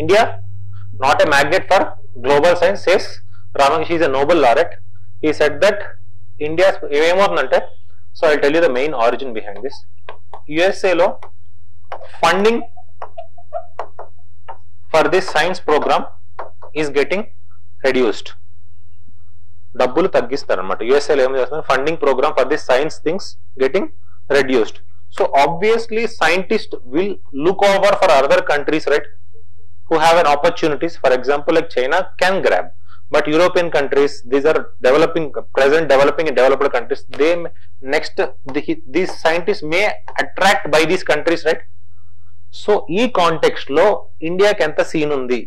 India, not a magnet for global science, says Ramakrishna. He is a Nobel laureate. He said that India's, so I'll tell you the main origin behind this. USA lo funding for this science program is getting reduced. డబ్బులు తగ్గిస్తారు అన్నమాట. USA లో ఏం చేస్తున్నారు, funding program for this science things getting reduced. So obviously scientist will look over for other countries, right, who have an opportunities. For example, like China can grab, but European countries, these are developing, present developing and developed countries, they next these scientists may attract by these countries, right? So ee context lo India ki enta scene undi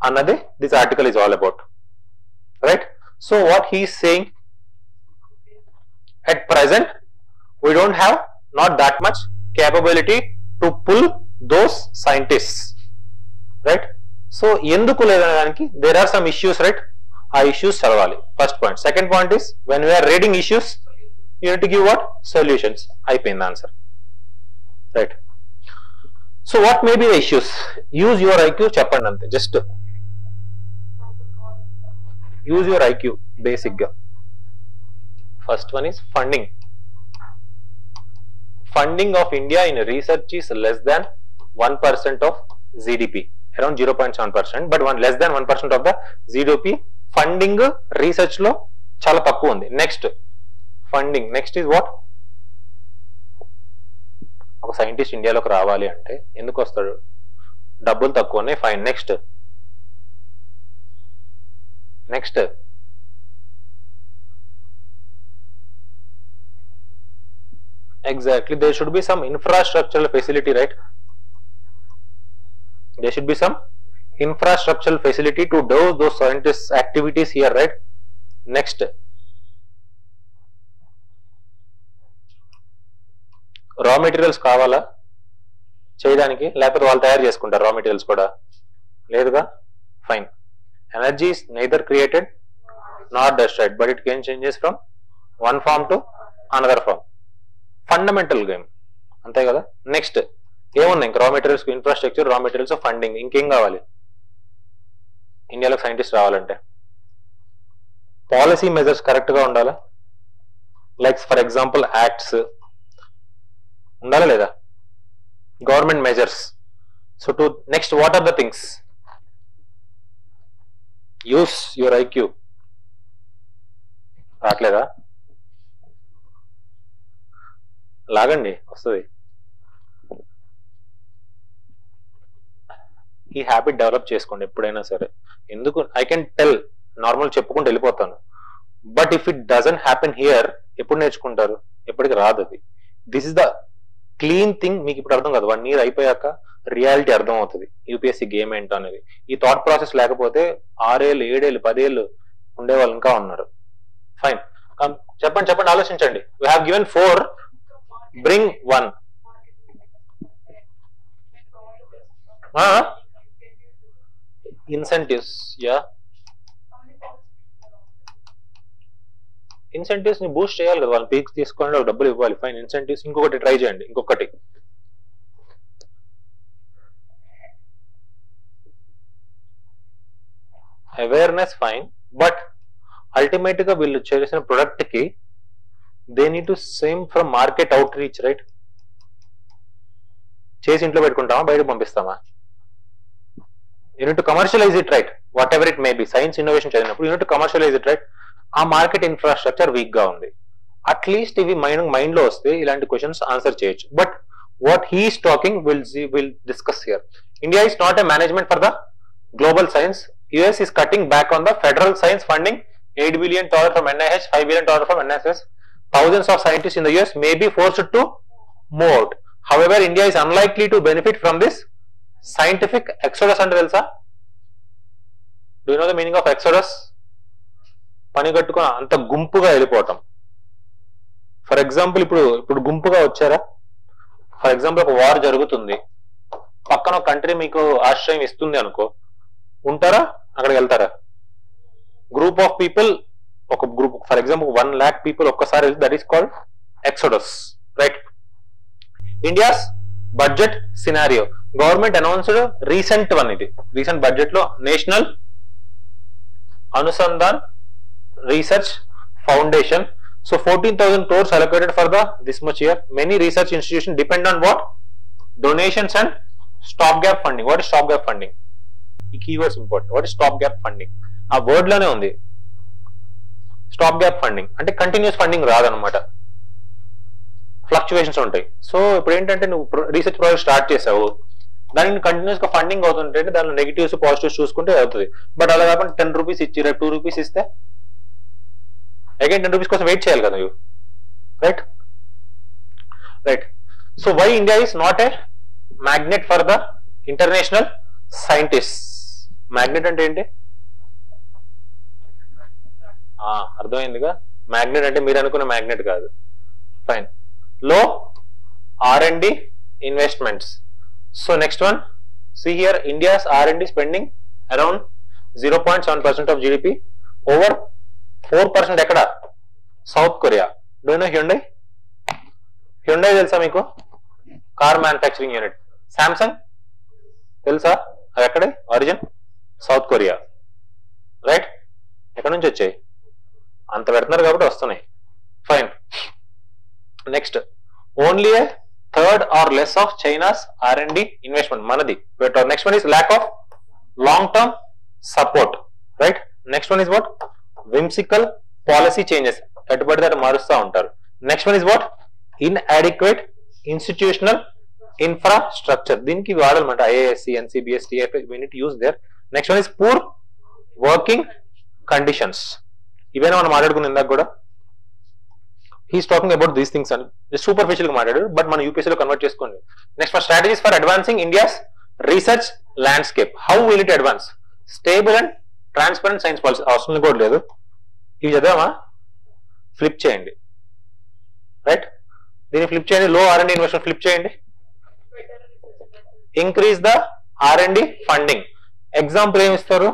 annade this article is all about, right? So what he is saying, at present we don't have not that much capability to pull those scientists, right? So enduku ledaniki there are some issues, right? Aa issues chalavali, first point. Second point is, when we are reading issues, you need to give what? Solutions. Ayipinda answer, right? So what may be the issues? Use your IQ cheppandi ante, just use your IQ basic ga. First one is funding. Funding of India in research is less than 1% of GDP, around 0.7%, but less than 1% of the GDP. Funding research lo chala takku undi. Next funding, next is what? ఒక scientist ఇండియాలోకి రావాలి అంటే ఎందుకు వస్తాడు? డబ్బులు తక్కువనే, fine. Next exactly, there should be some infrastructural facility, right? There should be some infrastructural facility to do those scientists activities here, right? Next, రా materials కావాలా చేయడానికి, లేకపోతే వాళ్ళు తయారు చేసుకుంటారు రా మెటీరియల్స్ కూడా? లేదుగా, fine. Energy is neither created not destroyed, but it can changes from one form to another form. Fundamental game, అంతే కదా? నెక్స్ట్ ఏమున్నాయి ఇంకా? Raw materials, infrastructure, raw materials, funding. ఇంకేం కావాలి ఇండియాలోకి సైంటిస్ట్ రావాలంటే? పాలసీ మెజర్స్ కరెక్ట్ గా ఉండాలా? లైక్ ఫర్ ఎగ్జాంపుల్ యాక్ట్స్ ఉండాలా లేదా? Government measures. So to next, what are the things? Use your IQ. రావట్లేదా? లాగండి, వస్తుంది. ఈ హ్యాబిట్ డెవలప్ చేసుకోండి ఎప్పుడైనా సరే. ఎందుకు? ఐ కెన్ టెల్, నార్మల్ చెప్పుకుంటూ వెళ్ళిపోతాను, but if it doesn't happen here, ఎప్పుడు నేర్చుకుంటారు? ఎప్పటికి రాదు అది. This is the clean thing. మీకు ఇప్పుడు అర్థం కాదు, 1 year అయిపోయాక రియాలిటీ అర్థం అవుతుంది యూపీఎస్సీ గేమ్ ఏంటో అనేది. ఈ థాట్ ప్రాసెస్ లేకపోతే 6 ఏళ్ళు 7 ఏళ్ళు 10 ఏళ్ళు ఉండేవాళ్ళు ఇంకా ఉన్నారు. ఫైన్, చెప్పండి, ఆలోచించండి. We have given 4, bring 1. Incentives, yeah, incentives ని బూస్ట్ చేయాలి కదా, వాళ్ళు పీక్స్ తీసుకోండి, డబ్బులు ఇవ్వాలి. Fine, incentives. ఇంకొకటి ట్రై చేయండి, ఇంకొకటి. అవేర్నెస్, ఫైన్, బట్ అల్టిమేట్ గా వీళ్ళు చేసిన ప్రొడక్ట్ కి they need to same from market out reach, right? చేసి ఇంట్లో పెట్టుకుంటామా, బయటకు పంపిస్తామా? You need to commercialise it, right? What ever it may be. Science innovation చదివినప్పుడు you need to commercialise it, right? ఆ మార్కెట్ ఇన్ఫ్రాస్ట్రక్చర్ వీక్ గా ఉంది. At least ఇవి మైండ్ లో వస్తే ఇలాంటి క్వశ్చన్స్ ఆన్సర్ చేయొచ్చు. But what he's talking will discuss here. India is not a management for the global science. US is cutting back on the federal science funding, $8 billion from NIH, $5 billion from NSS. Thousands of scientists in the US may be forced to move out. However, India is unlikely to benefit from this scientific exodus under Elsa. Do you know the meaning of exodus? పని కట్టుకుని అంత గుంపుగా వెళ్ళిపోవటం. For example, ఇప్పుడు గుంపుగా వచ్చారా? For example, ఒక war జరుగుతుంది, పక్కన ఒక కంట్రీ మీకు ఆశ్రయం ఇస్తుంది అనుకో, ఉంటారా? అక్కడికి వెళ్తారా? గ్రూప్ ఆఫ్ పీపుల్, ఒక group, for example 1 lakh people ఒక్కసారి వెళ్తే, that is called exodus, right? India's budget scenario, government announced recent one, ఇది రీసెంట్ బడ్జెట్ లో national Anusandhan research foundation. So 14,000 crores allocated for this much year. Many research institutions depend on what? Donations and stopgap funding. What is stopgap funding? The keywords important. What is stopgap funding? ఆ word లోనే ఉంది stopgap funding. అంటే continuous funding రాదనమాట, fluctuations ఉంటాయి. So ఇప్పుడు ఏంటంటే నువ్వు research project start చేసావు, దానికి కంటిన్యూస్ గా ఫండింగ్ అవుతుంటే దానిలో నెగిటివ్స్ పాజిటివ్స్ చూసుకుంటే అవుతుంది. బట్ అలా కాకుండా 10 రూపీస్ ఇచ్చి రేపు 2 రూపీస్ ఇస్తే అగైన్ 10 రూపీస్ కోసం వెయిట్ చేయాలి కదా నువ్వు, right? Right. So why India is not a magnet for the international scientist? Magnet అంటే ఏంటి? అర్థమైందిగా, మ్యాగ్నెట్ అంటే మీరు అనుకున్న మ్యాగ్నెట్ కాదు. ఫైన్. లో R&D investments. So next one, see here, India's R&D spending around 0.7% of GDP. Over 4% ఎక్కడ? South Korea. Do you know Hyundai? Hyundai తెలుసా మీకు? Car manufacturing unit. సామ్సంగ్ తెలుసా? అది ఎక్కడే ఆరిజిన్? South Korea, right? ఎక్కడి నుంచి వచ్చాయి? అంత పెడుతున్నారు కాబట్టి వస్తున్నాయి. Fine. Next, only A third or less of China's R&D investment. Manadi. Next one is lack of long-term support. Right? Next one is what? Whimsical policy changes. That marusta untaru. Next one is what? Inadequate institutional infrastructure. Dinki vaadalmanta IASC, NCBS, TFA, we need to use there. Next one is poor working conditions. Ivena మనం మాట్లాడుకున్న ఇందాక కూడా he's talking about these things and superficial గా మాట్లాడారు, but మన UPSC లో convert చేసుకోండి. Next, for strategies for advancing India's research landscape. How will it advance? Stable and transparent science policy. అవసరం కూడా లేదు, ఇవి చదివామా? ఫ్లిప్ చేయండి, రైట్? దీన్ని ఫ్లిప్ చేయండి. లో R&D ఇన్వెస్ట్మెంట్ ఫ్లిప్ చేయండి. Increase the R&D funding. Example ఏమి ఇస్తారు?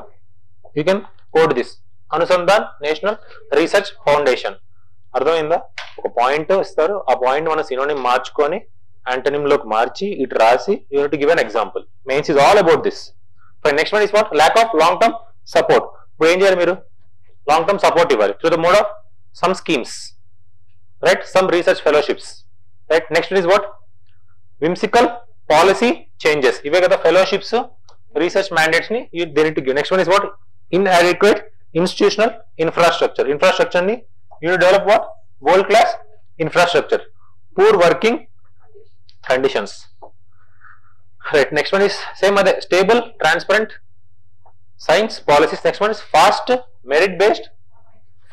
You can code this. Anusandhan national research foundation. అర్థమైందా? ఒక పాయింట్ ఇస్తారు, ఆ పాయింట్ మన సినోనిమ్ మార్చుకొని యాంటోనిమ్ లోకి మార్చి ఇటు రాసి you have to give an example. Mains is all about this. Next one is what? Lack of long term support. ఇప్పుడు ఏం చేయాలి మీరు? లాంగ్ టర్మ్ సపోర్ట్ ఇవ్వాలి through the mode of some schemes, right? Some research fellowships, right? Next is what? Whimsical policy changes. ఇవే కదా fellowships, research mandates ని they need to give. Next one is what? Inadequate institutional infrastructure. Infrastructure ని you need to develop what? World class infrastructure. Poor working conditions, right? Next one is same other, stable transparent science policies. Next one is fast merit based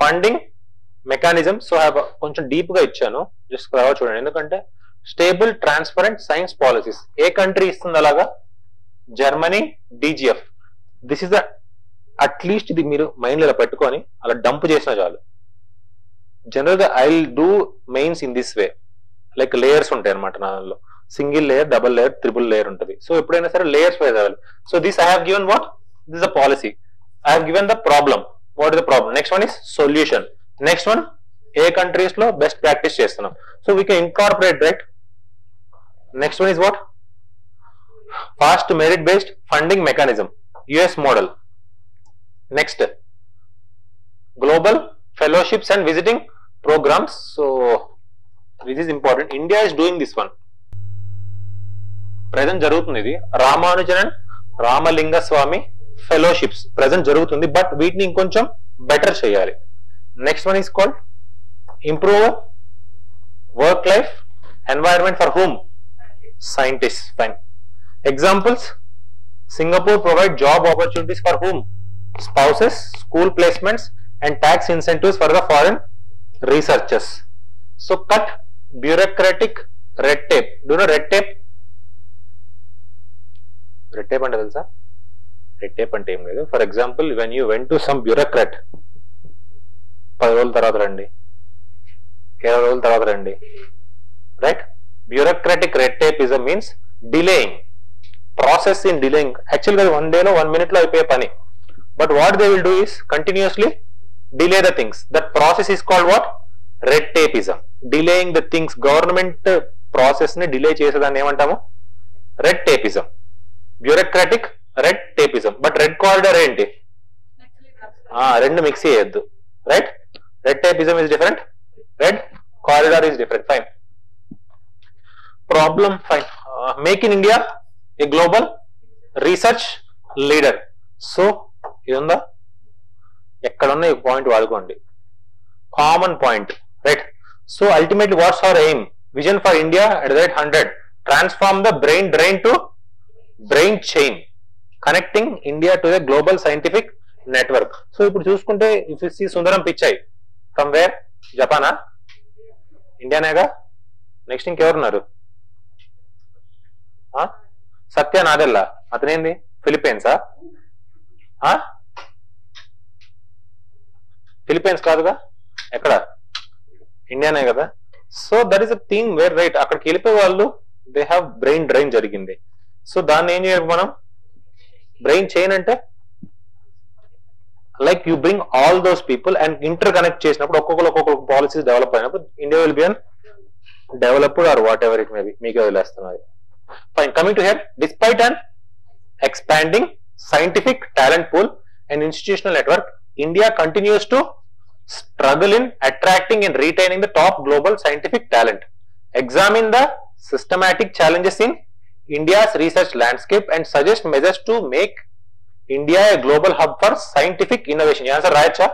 funding mechanism. So I have కొంచెం deep గా ఇచ్చాను, just క్రావ చూడండి. ఎందుకంటే stable transparent science policies ఏ country ఇస్తుంది అలాగా? Germany, DGF. This is the at least ఇది మీరు mind లో పెట్టుకొని అలా డంప్ చేసినా చాలు. జనరల్ గా I will do mains in this way, like layers ఉంటాయి అనమాట. దానిలో single layer, double layer, triple layer ఉంటుంది. సో ఎప్పుడైనా సరే లేయర్స్ వైజ్ అవ్వాలి. So this I have given what? This the policy. I have given the problem. What is the problem? Next one is solution. Next one, A countries లో best practice చేస్తున్నాం. So we can incorporate, right? Next one is what? Fast merit based funding mechanism, US model. Next, global fellowships and visiting programs. So this is important. India is doing this one. Present జరుగుతుంది ఇది. Ramanujan and Ramalinga Swami fellowships present జరుగుతుంది, but వీటిని ఇంకొంచెం better చేయాలి. Next one is called improve work life environment for whom? Scientist. Fine. Examples, Singapore provide job opportunities for whom? Spouses, school placements and tax incentives for the foreign researchers. So cut bureaucratic red tape. Do you know red tape? Red tape ante telusa? Red tape ante em ledu. For example, when you went to some bureaucrat, 10 రోజుల తర్వాత రండి, 20 రోజుల తర్వాత రండి, right? Bureaucratic red tape is a means delaying, process in delaying. Actually 1 day లో 1 minute లో అయిపోయే పని, but what they will do is continuously delay the things. That process is called what? Red tapeism. Delaying the things. Government process ni delay చేసేదాన్ని ఏమంటాము? Red tapeism. Bureaucratic, red tapism. But red corridor ఏంటి? రెండు mix చేయొద్దు, right? Red tapism is different, red corridor is different. Fine. Problem fine. Make in India a global research leader. So ఇది ఉందా? ఎక్కడున్న ఈ point వాడుకోండి, common point, right? So ultimately what's our aim? Vision for India at the rate 100, transform the brain drain to brain chain, connecting India to the global scientific network. So ఇప్పుడు చూసుకుంటే if you see Sundaram Pichai from where? జపానా? ఇండియానేగా. Next ఇంకెవరున్నారు? Satya Nadella, అతనేంది? ఫిలిప్పీన్సా? Philippines కాదుగా, ఎక్కడ? ఇండియానే కదా. So that is a thing where, right, అక్కడికి వెళ్ళిపోయే వాళ్ళు దే హ్యావ్ బ్రెయిన్ డ్రైన్ జరిగింది. సో దాన్ని ఏం చేయాలి మనం? బ్రెయిన్ చైన్ అంటే like you bring all those people and interconnect చేసినప్పుడు ఒక్కొక్క పాలసీస్ డెవలప్ అయినప్పుడు India will be undeveloped or what ever it may be. మీకే వదిలేస్తున్నది. Fine. Coming to here, despite an expanding scientific talent pool and institutional network, India continues to struggle in attracting and retaining the top global scientific talent. Examine the systematic challenges in India's research landscape and suggest measures to make India a global hub for scientific innovation. Answer రాయచ్చా?